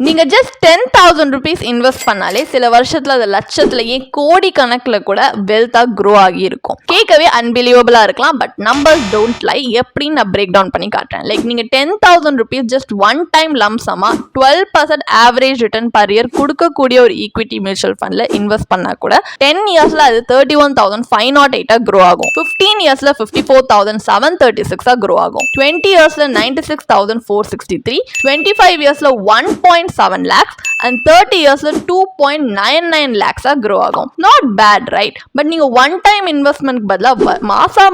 நீங்க just 10,000 rupees invest பண்ணாலே சில வருஷத்துல அது லட்சத்திலேயே கோடி கணக்குல கூட வெல்த்தா க்ரோ ஆகி இருக்கும். கேட்கவே அன்பிலீவபிளா இருக்கலாம், பட் நம்பர்ஸ் டோன்ட் லை. எப்படின்னு நான் பிரேக் டவுன் பண்ணி காட்டுறேன். லைக் நீங்க 10,000 rupees ஜஸ்ட் ஒன் டைம் லம்சமா 12% ஆவரேஜ் ரிட்டர்ன் பர் இயர் கொடுக்கக்கூடிய ஒரு ஈக்விட்டி மியூச்சுவல் ஃபண்ட்ல இன்வெஸ்ட் பண்ணா கூட 10 இயர்ஸ்ல அது 31,508 க்ரோ ஆகும். 15 இயர்ஸ்ல 54,736 க்ரோ ஆகும். 20 இயர்ஸ்ல 96,463, 25 இயர்ஸ்ல 1.7 lakhs and 30 yearsல 2.99 lakhs grow ஆகும். Not bad, right? பட் நீங்க ஒன் டைம் இன்வெஸ்ட்மெண்ட் பதிலா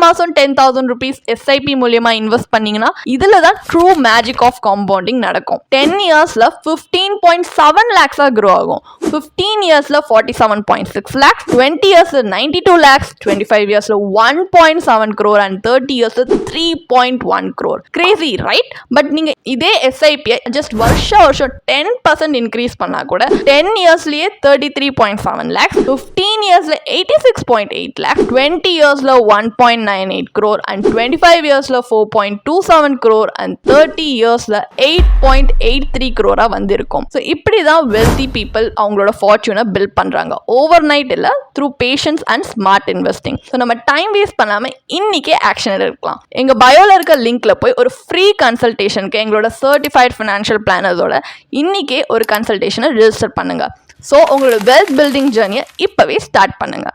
மாசம் 10,000 rupees SIP மூலியமா இன்வெஸ்ட் பண்ணீங்கன்னா இதுல தான் ட்ரூ மேஜிக் ஆஃப் காம்பவுண்டிங் நடக்கும். 10 இயர்ஸ்ல 15.7 lakhs grow ஆகும். 15 இயர்ஸ்ல 47.6 lakhs, 20 இயர்ஸ்ல 92 lakhs, 25 இயர்ஸ்ல 1.7 crore and 30 இயர்ஸ்ல 3.1 crore. Crazy, right? பட் நீங்க இதே SIP ஜஸ்ட் வருஷம் 10% இன்க்ரீஸ் பண்ணா கூட 10 இயர்ஸ்லயே 33.7 lakhs, 15 இயர்ஸ்ல 86.8 lakhs, 20 இயர்ஸ்ல 1.98 crore and 25 இயர்ஸ்ல 4.27 crore and 30 இயர்ஸ்ல 8.83 crore வந்திருக்கும். ஸோ இப்படி தான் வெல்தி பீப்புள் அவங்களோட ஃபார்ச்சூனை பில்ட் பண்றாங்க. ஓவர் நைட் இல்ல, through patience and smart investing. So நம்ம டைம் வேஸ்ட் பண்ணாம இன்னைக்கே ஆக்ஷன் எடுக்கலாம். எங்க பயோல இருக்க லிங்க்ல போய் ஒரு ஃப்ரீ கன்சல்டேஷனுக்கு எங்களோட சர்டிஃபைட் ஃபினான்ஷியல் பிளானர்ஸோட இன்னைக்கே ஒரு கன்சல்டேஷனை ரிஜிஸ்டர் பண்ணுங்க. ஸோ உங்களோட வெல்த் பில்டிங் ஜர்னியை இப்பவே ஸ்டார்ட் பண்ணுங்க.